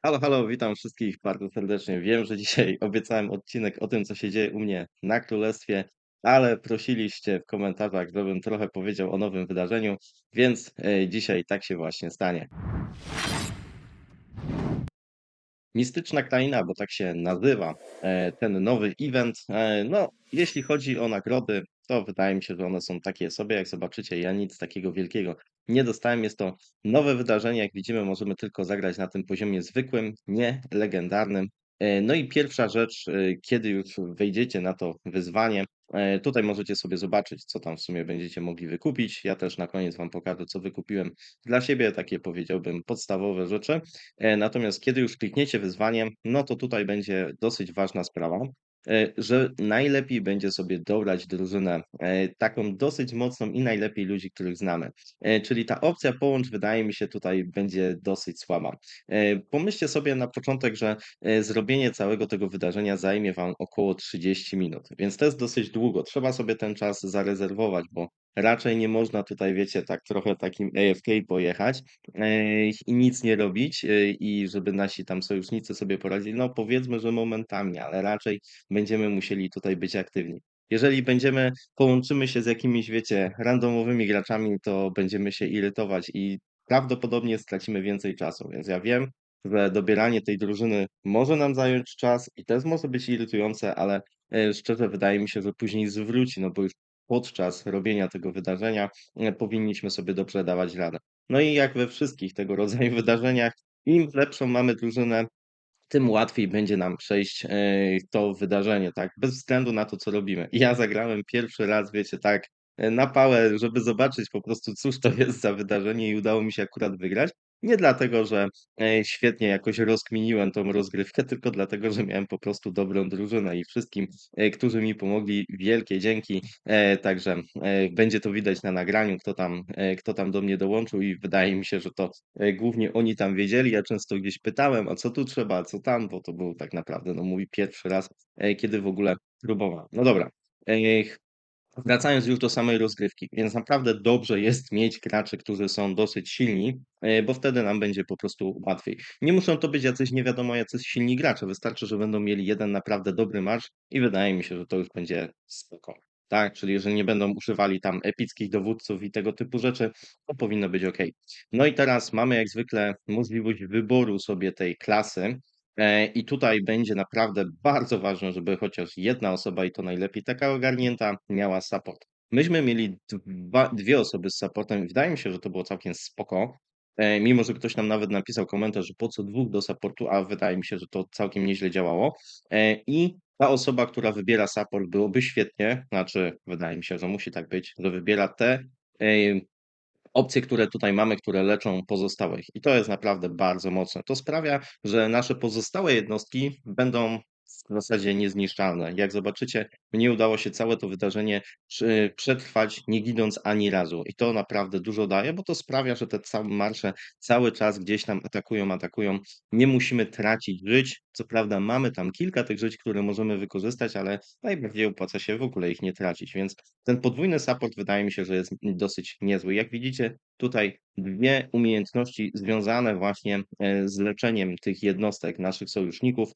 Halo, halo, witam wszystkich bardzo serdecznie. Wiem, że dzisiaj obiecałem odcinek o tym, co się dzieje u mnie na królestwie, ale prosiliście w komentarzach, żebym trochę powiedział o nowym wydarzeniu, więc dzisiaj tak się właśnie stanie. Mistyczna Kraina, bo tak się nazywa ten nowy event. No, jeśli chodzi o nagrody, to wydaje mi się, że one są takie sobie. Jak zobaczycie, ja nic takiego wielkiego nie dostałem. Jest to nowe wydarzenie. Jak widzimy, możemy tylko zagrać na tym poziomie zwykłym, nie legendarnym. No i pierwsza rzecz, kiedy już wejdziecie na to wyzwanie, tutaj możecie sobie zobaczyć, co tam w sumie będziecie mogli wykupić. Ja też na koniec Wam pokażę, co wykupiłem dla siebie, takie powiedziałbym podstawowe rzeczy. Natomiast kiedy już klikniecie wyzwanie, no to tutaj będzie dosyć ważna sprawa, że najlepiej będzie sobie dobrać drużynę taką dosyć mocną i najlepiej ludzi, których znamy. Czyli ta opcja połącz wydaje mi się tutaj będzie dosyć słaba. Pomyślcie sobie na początek, że zrobienie całego tego wydarzenia zajmie Wam około 30 minut, więc to jest dosyć długo. Trzeba sobie ten czas zarezerwować, bo raczej nie można tutaj, wiecie, tak trochę takim AFK pojechać i nic nie robić, i żeby nasi tam sojusznicy sobie poradzili. No powiedzmy, że momentami, ale raczej będziemy musieli tutaj być aktywni. Jeżeli połączymy się z jakimiś, wiecie, randomowymi graczami, to będziemy się irytować i prawdopodobnie stracimy więcej czasu. Więc ja wiem, że dobieranie tej drużyny może nam zająć czas i też może być irytujące, ale szczerze wydaje mi się, że później zwróci, no bo już podczas robienia tego wydarzenia powinniśmy sobie dobrze dawać radę. No i jak we wszystkich tego rodzaju wydarzeniach, im lepszą mamy drużynę, tym łatwiej będzie nam przejść to wydarzenie, tak, bez względu na to, co robimy. Ja zagrałem pierwszy raz, wiecie, tak, na pałę, żeby zobaczyć po prostu, cóż to jest za wydarzenie i udało mi się akurat wygrać. Nie dlatego, że świetnie jakoś rozkminiłem tą rozgrywkę, tylko dlatego, że miałem po prostu dobrą drużynę i wszystkim, którzy mi pomogli, wielkie dzięki. Także będzie to widać na nagraniu, kto tam do mnie dołączył i wydaje mi się, że to głównie oni tam wiedzieli. Ja często gdzieś pytałem, a co tu trzeba, a co tam, bo to był tak naprawdę no, mój pierwszy raz, kiedy w ogóle próbowałem. No dobra, e, wracając już do samej rozgrywki, więc naprawdę dobrze jest mieć graczy, którzy są dosyć silni, bo wtedy nam będzie po prostu łatwiej. Nie muszą to być jacyś nie wiadomo jacyś silni gracze, wystarczy, że będą mieli jeden naprawdę dobry marsz i wydaje mi się, że to już będzie spoko. Tak, czyli jeżeli nie będą używali tam epickich dowódców i tego typu rzeczy, to powinno być ok. No i teraz mamy jak zwykle możliwość wyboru sobie tej klasy. I tutaj będzie naprawdę bardzo ważne, żeby chociaż jedna osoba, i to najlepiej taka ogarnięta, miała support. Myśmy mieli dwie osoby z supportem i wydaje mi się, że to było całkiem spoko. Mimo, że ktoś nam nawet napisał komentarz, że po co dwóch do supportu, a wydaje mi się, że to całkiem nieźle działało. I ta osoba, która wybiera support, byłoby świetnie, znaczy wydaje mi się, że musi tak być, że wybiera te e, opcje, które tutaj mamy, które leczą pozostałych. I to jest naprawdę bardzo mocne. To sprawia, że nasze pozostałe jednostki będą w zasadzie niezniszczalne. Jak zobaczycie, mnie udało się całe to wydarzenie przetrwać, nie ginąc ani razu. I to naprawdę dużo daje, bo to sprawia, że te całe marsze cały czas gdzieś tam atakują. Nie musimy tracić żyć. Co prawda mamy tam kilka tych żyć, które możemy wykorzystać, ale najbardziej opłaca się w ogóle ich nie tracić. Więc ten podwójny support wydaje mi się, że jest dosyć niezły. Jak widzicie, tutaj dwie umiejętności związane właśnie z leczeniem tych jednostek, naszych sojuszników.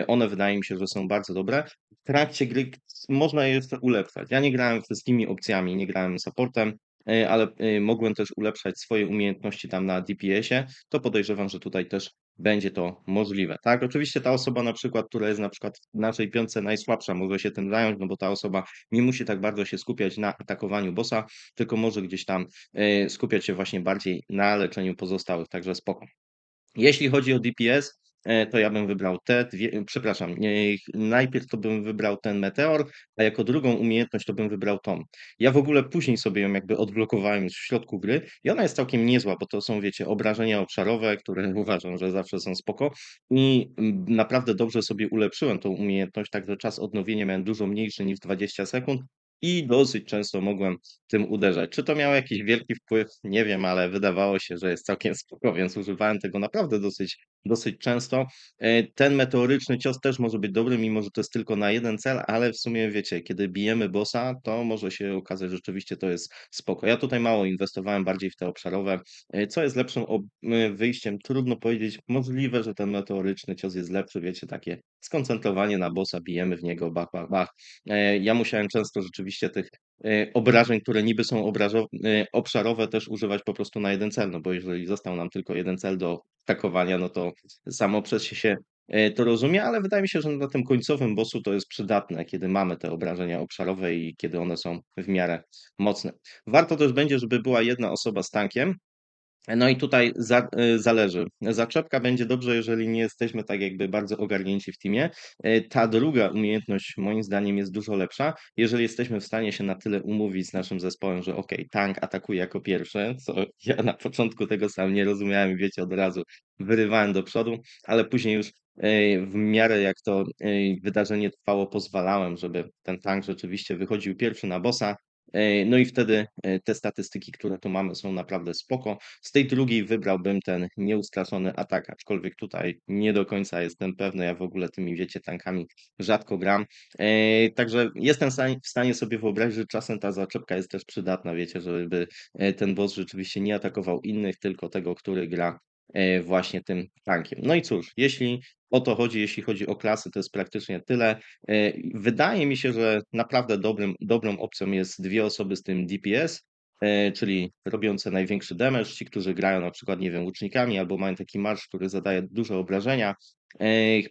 One wydaje mi się, że są bardzo dobre. W trakcie gry można je jeszcze ulepszać. Ja nie grałem wszystkimi opcjami, nie grałem supportem, ale mogłem też ulepszać swoje umiejętności tam na DPS-ie. To podejrzewam, że tutaj też będzie to możliwe. Tak, oczywiście ta osoba na przykład, która jest na przykład w naszej piątce najsłabsza, może się tym zająć, no bo ta osoba nie musi tak bardzo się skupiać na atakowaniu bossa, tylko może gdzieś tam skupiać się właśnie bardziej na leczeniu pozostałych, także spoko. Jeśli chodzi o DPS, to ja bym wybrał te dwie, przepraszam, najpierw to bym wybrał ten meteor, a jako drugą umiejętność to bym wybrał tą. Ja w ogóle później sobie ją jakby odblokowałem już w środku gry i ona jest całkiem niezła, bo to są, wiecie, obrażenia obszarowe, które uważam, że zawsze są spoko i naprawdę dobrze sobie ulepszyłem tą umiejętność, także czas odnowienia miałem dużo mniejszy niż 20 sekund i dosyć często mogłem tym uderzać. Czy to miało jakiś wielki wpływ? Nie wiem, ale wydawało się, że jest całkiem spoko, więc używałem tego naprawdę dosyć dosyć często. Ten meteoryczny cios też może być dobry, mimo że to jest tylko na jeden cel, ale w sumie wiecie, kiedy bijemy bossa, to może się okazać, że rzeczywiście to jest spoko. Ja tutaj mało inwestowałem bardziej w te obszarowe. Co jest lepszym wyjściem? Trudno powiedzieć. Możliwe, że ten meteoryczny cios jest lepszy, wiecie, takie skoncentrowanie na bossa, bijemy w niego, bach, bach, bach. Ja musiałem często rzeczywiście tych obrażeń, które niby są obszarowe, też używać po prostu na jeden cel, no bo jeżeli został nam tylko jeden cel do atakowania, no to samo przez się to rozumie, ale wydaje mi się, że na tym końcowym bossu to jest przydatne, kiedy mamy te obrażenia obszarowe i kiedy one są w miarę mocne. Warto też będzie, żeby była jedna osoba z tankiem, no i tutaj zależy. Zaczepka będzie dobrze, jeżeli nie jesteśmy tak jakby bardzo ogarnięci w teamie. Ta druga umiejętność moim zdaniem jest dużo lepsza, jeżeli jesteśmy w stanie się na tyle umówić z naszym zespołem, że okej, tank atakuje jako pierwszy, co ja na początku tego sam nie rozumiałem i wiecie, od razu wyrywałem do przodu, ale później już w miarę jak to wydarzenie trwało, pozwalałem, żeby ten tank rzeczywiście wychodził pierwszy na bossa. No i wtedy te statystyki, które tu mamy, są naprawdę spoko. Z tej drugiej wybrałbym ten nieustraszony atak, aczkolwiek tutaj nie do końca jestem pewny. Ja w ogóle tymi, wiecie, tankami rzadko gram. Także jestem w stanie sobie wyobrazić, że czasem ta zaczepka jest też przydatna, wiecie, żeby ten boss rzeczywiście nie atakował innych, tylko tego, który gra właśnie tym tankiem. No i cóż, jeśli o to chodzi, jeśli chodzi o klasy, to jest praktycznie tyle. Wydaje mi się, że naprawdę dobrą opcją jest dwie osoby z tym DPS, czyli robiące największy damage, ci, którzy grają na przykład, nie wiem, łucznikami albo mają taki marsz, który zadaje duże obrażenia.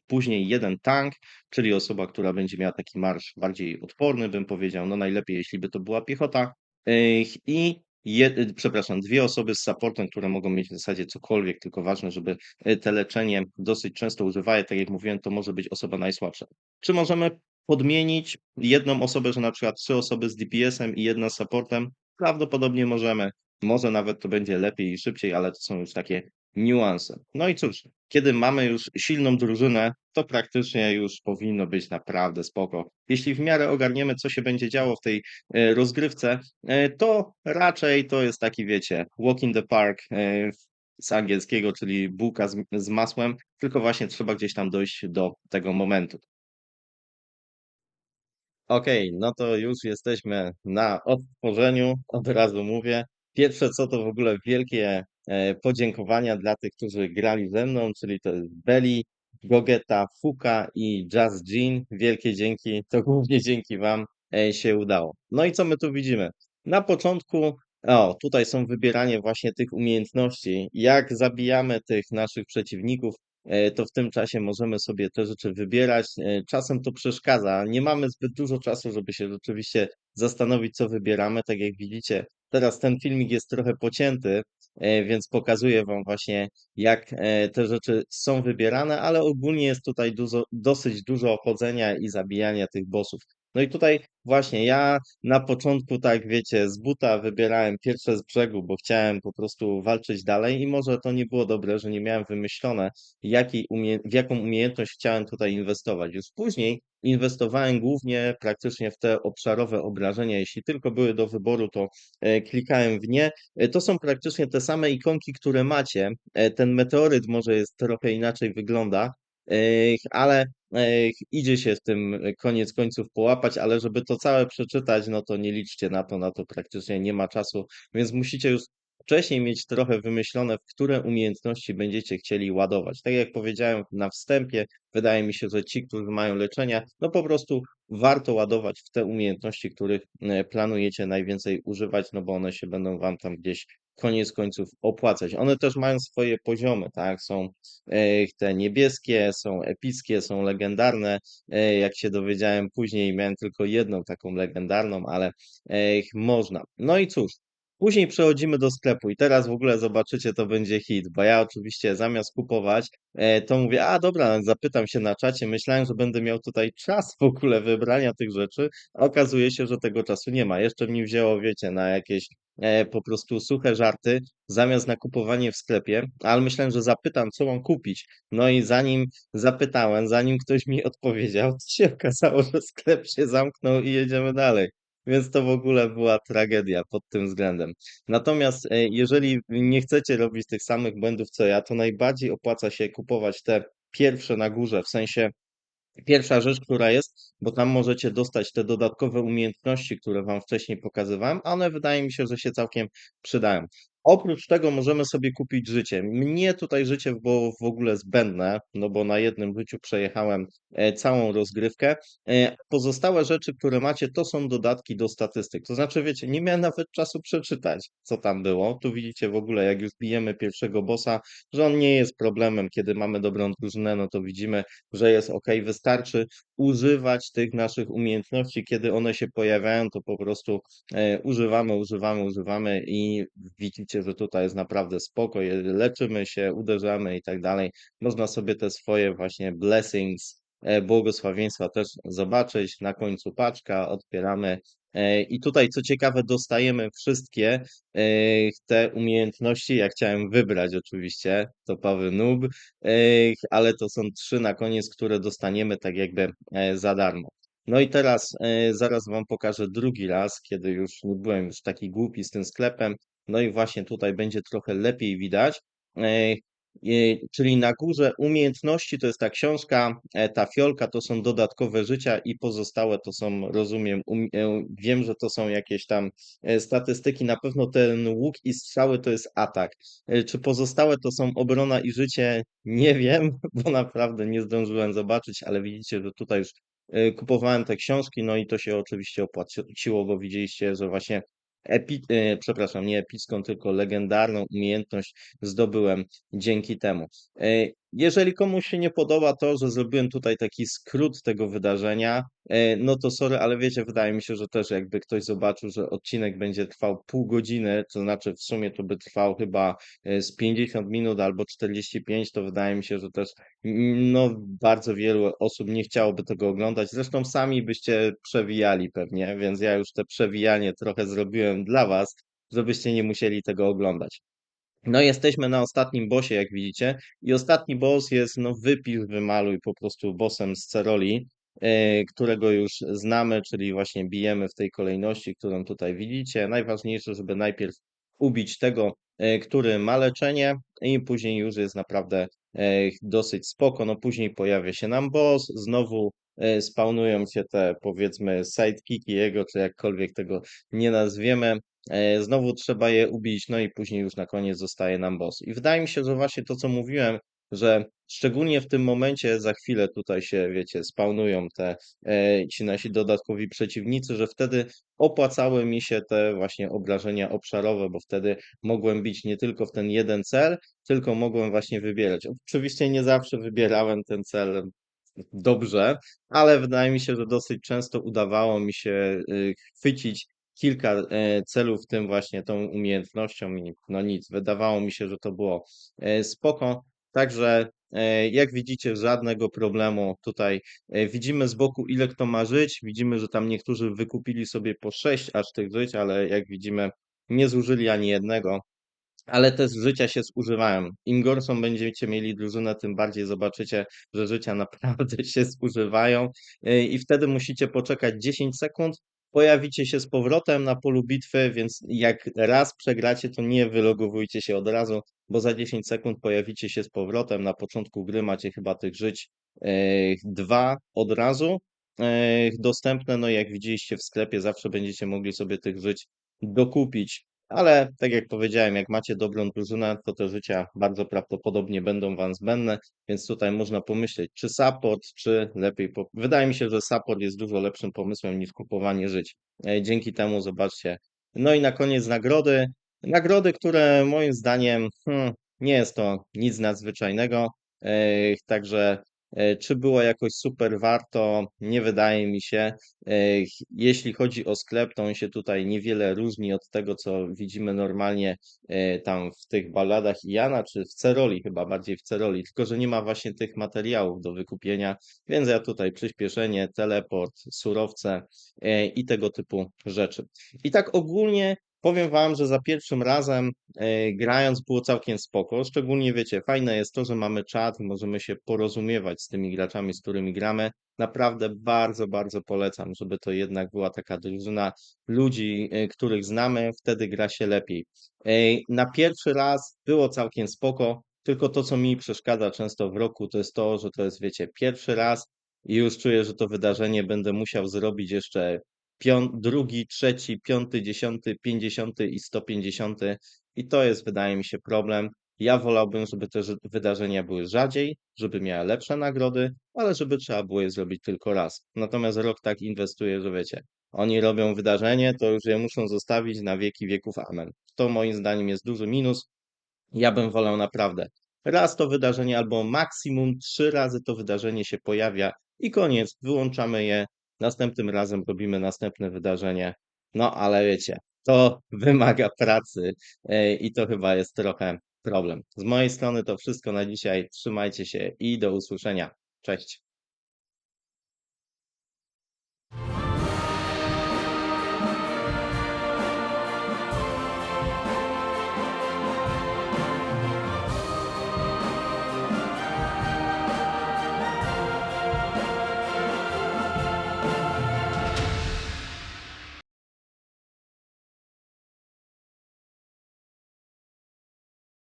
Później jeden tank, czyli osoba, która będzie miała taki marsz bardziej odporny, bym powiedział, no najlepiej, jeśli by to była piechota. I przepraszam, dwie osoby z supportem, które mogą mieć w zasadzie cokolwiek, tylko ważne, żeby te leczenie dosyć często używają, tak jak mówiłem, to może być osoba najsłabsza. Czy możemy podmienić jedną osobę, że na przykład trzy osoby z DPS-em i jedna z supportem? Prawdopodobnie możemy. Może nawet to będzie lepiej i szybciej, ale to są już takie niuanse. No i cóż, kiedy mamy już silną drużynę, to praktycznie już powinno być naprawdę spoko. Jeśli w miarę ogarniemy, co się będzie działo w tej rozgrywce, to raczej to jest taki, wiecie, walk in the park z angielskiego, czyli bułka z masłem, tylko właśnie trzeba gdzieś tam dojść do tego momentu. Okej, no to już jesteśmy na odtworzeniu, od razu mówię. Pierwsze co to w ogóle wielkie podziękowania dla tych, którzy grali ze mną, czyli to jest Belly, Gogeta, Fuka i Just Jean. Wielkie dzięki, to głównie dzięki Wam się udało. No i co my tu widzimy? Na początku, o, tutaj są wybieranie właśnie tych umiejętności. Jak zabijamy tych naszych przeciwników, to w tym czasie możemy sobie te rzeczy wybierać. Czasem to przeszkadza. Nie mamy zbyt dużo czasu, żeby się rzeczywiście zastanowić, co wybieramy. Tak jak widzicie, teraz ten filmik jest trochę pocięty, więc pokazuję Wam właśnie, jak te rzeczy są wybierane, ale ogólnie jest tutaj dosyć dużo chodzenia i zabijania tych bossów. No i tutaj właśnie ja na początku, tak wiecie, z buta wybierałem pierwsze z brzegu, bo chciałem po prostu walczyć dalej i może to nie było dobre, że nie miałem wymyślone, w jaką umiejętność chciałem tutaj inwestować. Już później inwestowałem głównie praktycznie w te obszarowe obrażenia. Jeśli tylko były do wyboru, to klikałem w nie. To są praktycznie te same ikonki, które macie. Ten meteoryt może jest trochę inaczej wygląda, ale idzie się w tym koniec końców połapać, ale żeby to całe przeczytać, no to nie liczcie na to praktycznie nie ma czasu, więc musicie już wcześniej mieć trochę wymyślone, w które umiejętności będziecie chcieli ładować. Tak jak powiedziałem na wstępie, wydaje mi się, że ci, którzy mają leczenia, no po prostu warto ładować w te umiejętności, których planujecie najwięcej używać, no bo one się będą wam tam gdzieś koniec końców opłacać. One też mają swoje poziomy, tak? Są te niebieskie, są epickie, są legendarne. Jak się dowiedziałem później, miałem tylko jedną taką legendarną, ale można. No i cóż, później przechodzimy do sklepu i teraz w ogóle zobaczycie, to będzie hit, bo ja oczywiście zamiast kupować, to mówię, a dobra, zapytam się na czacie, myślałem, że będę miał tutaj czas w ogóle wybrania tych rzeczy, a okazuje się, że tego czasu nie ma. Jeszcze mi wzięło, wiecie, na jakieś po prostu suche żarty, zamiast na kupowanie w sklepie, ale myślałem, że zapytam, co mam kupić. No i zanim zapytałem, zanim ktoś mi odpowiedział, to się okazało, że sklep się zamknął i jedziemy dalej. Więc to w ogóle była tragedia pod tym względem. Natomiast jeżeli nie chcecie robić tych samych błędów co ja, to najbardziej opłaca się kupować te pierwsze na górze, w sensie pierwsza rzecz, która jest, bo tam możecie dostać te dodatkowe umiejętności, które Wam wcześniej pokazywałem, a one wydaje mi się, że się całkiem przydają. Oprócz tego możemy sobie kupić życie. Mnie tutaj życie było w ogóle zbędne, no bo na jednym życiu przejechałem całą rozgrywkę. Pozostałe rzeczy, które macie, to są dodatki do statystyk. To znaczy, wiecie, nie miałem nawet czasu przeczytać, co tam było. Tu widzicie w ogóle, jak już bijemy pierwszego bossa, że on nie jest problemem, kiedy mamy dobrą drużynę, no to widzimy, że jest ok. Wystarczy używać tych naszych umiejętności, kiedy one się pojawiają, to po prostu używamy i widzicie, że tutaj jest naprawdę spoko, leczymy się, uderzamy i tak dalej. Można sobie te swoje właśnie blessings, błogosławieństwa też zobaczyć. Na końcu paczka, otwieramy. I tutaj, co ciekawe, dostajemy wszystkie te umiejętności. Ja chciałem wybrać oczywiście topowy noob, ale to są 3 na koniec, które dostaniemy tak jakby za darmo. No i teraz zaraz Wam pokażę drugi raz, kiedy już nie byłem już taki głupi z tym sklepem. No i właśnie tutaj będzie trochę lepiej widać. E, Czyli na górze umiejętności to jest ta książka, ta fiolka to są dodatkowe życia i pozostałe to są, rozumiem, wiem, że to są jakieś tam statystyki, na pewno ten łuk i strzały to jest atak. Czy pozostałe to są obrona i życie? Nie wiem, bo naprawdę nie zdążyłem zobaczyć, ale widzicie, że tutaj już kupowałem te książki, no i to się oczywiście opłaciło, bo widzieliście, że właśnie przepraszam, nie epicką, tylko legendarną umiejętność zdobyłem dzięki temu. Jeżeli komuś się nie podoba to, że zrobiłem tutaj taki skrót tego wydarzenia, no to sorry, ale wiecie, wydaje mi się, że też jakby ktoś zobaczył, że odcinek będzie trwał pół godziny, to znaczy w sumie to by trwał chyba z 50 minut albo 45, to wydaje mi się, że też no, bardzo wielu osób nie chciałoby tego oglądać. Zresztą sami byście przewijali pewnie, więc ja już te przewijanie trochę zrobiłem dla was, żebyście nie musieli tego oglądać. No, jesteśmy na ostatnim bossie, jak widzicie, i ostatni boss jest, no, wypisz, wymaluj po prostu bossem z Ceroli, którego już znamy, czyli właśnie bijemy w tej kolejności, którą tutaj widzicie. Najważniejsze, żeby najpierw ubić tego, który ma leczenie, i później już jest naprawdę dosyć spoko. No, później pojawia się nam boss, znowu spawnują się te, powiedzmy, sidekicki jego, czy jakkolwiek tego nie nazwiemy. Znowu trzeba je ubić, no i później już na koniec zostaje nam boss. I wydaje mi się, że właśnie to, co mówiłem, że szczególnie w tym momencie, za chwilę tutaj się, wiecie, spawnują ci nasi dodatkowi przeciwnicy, że wtedy opłacały mi się te właśnie obrażenia obszarowe, bo wtedy mogłem bić nie tylko w ten jeden cel, tylko mogłem właśnie wybierać. Oczywiście nie zawsze wybierałem ten cel dobrze, ale wydaje mi się, że dosyć często udawało mi się chwycić kilka celów, w tym właśnie tą umiejętnością i no nic, wydawało mi się, że to było spoko. Także jak widzicie, żadnego problemu tutaj. Widzimy z boku, ile kto ma żyć. Widzimy, że tam niektórzy wykupili sobie po 6 aż tych żyć, ale jak widzimy, nie zużyli ani jednego. Ale też życia się zużywają. Im gorszą będziecie mieli drużynę, tym bardziej zobaczycie, że życia naprawdę się zużywają i wtedy musicie poczekać 10 sekund, pojawicie się z powrotem na polu bitwy, więc jak raz przegracie, to nie wylogowujcie się od razu, bo za 10 sekund pojawicie się z powrotem. Na początku gry macie chyba tych żyć 2 od razu dostępne, no i jak widzieliście w sklepie, zawsze będziecie mogli sobie tych żyć dokupić. Ale tak jak powiedziałem, jak macie dobrą drużynę, to te życia bardzo prawdopodobnie będą wam zbędne, więc tutaj można pomyśleć, czy support, czy lepiej. Wydaje mi się, że support jest dużo lepszym pomysłem niż kupowanie żyć. Dzięki temu zobaczcie. No i na koniec nagrody. Nagrody, które moim zdaniem nie jest to nic nadzwyczajnego. Także czy było jakoś super warto? Nie wydaje mi się. E, Jeśli chodzi o sklep, to on się tutaj niewiele różni od tego, co widzimy normalnie tam w tych balladach Jana, czy w Ceroli, chyba bardziej w Ceroli, tylko że nie ma właśnie tych materiałów do wykupienia, więc ja tutaj przyspieszenie, teleport, surowce i tego typu rzeczy. I tak ogólnie Powiem wam, że za pierwszym razem, grając było całkiem spoko. Szczególnie wiecie, fajne jest to, że mamy czat i możemy się porozumiewać z tymi graczami, z którymi gramy. Naprawdę bardzo, bardzo polecam, żeby to jednak była taka drużyna ludzi, których znamy, wtedy gra się lepiej. Na pierwszy raz było całkiem spoko, tylko to, co mi przeszkadza często w roku, to jest to, że to jest, wiecie, pierwszy raz i już czuję, że to wydarzenie będę musiał zrobić jeszcze drugi, trzeci, piąty, dziesiąty, 50 i 150. I to jest, wydaje mi się, problem. Ja wolałbym, żeby te wydarzenia były rzadziej, żeby miały lepsze nagrody, ale żeby trzeba było je zrobić tylko raz. Natomiast rok tak inwestuje, że wiecie, oni robią wydarzenie, to już je muszą zostawić na wieki wieków. Amen. To moim zdaniem jest duży minus. Ja bym wolał naprawdę raz to wydarzenie, albo maksimum 3 razy to wydarzenie się pojawia i koniec, wyłączamy je. Następnym razem robimy następne wydarzenie. No ale wiecie, to wymaga pracy i to chyba jest trochę problem. Z mojej strony to wszystko na dzisiaj. Trzymajcie się i do usłyszenia. Cześć.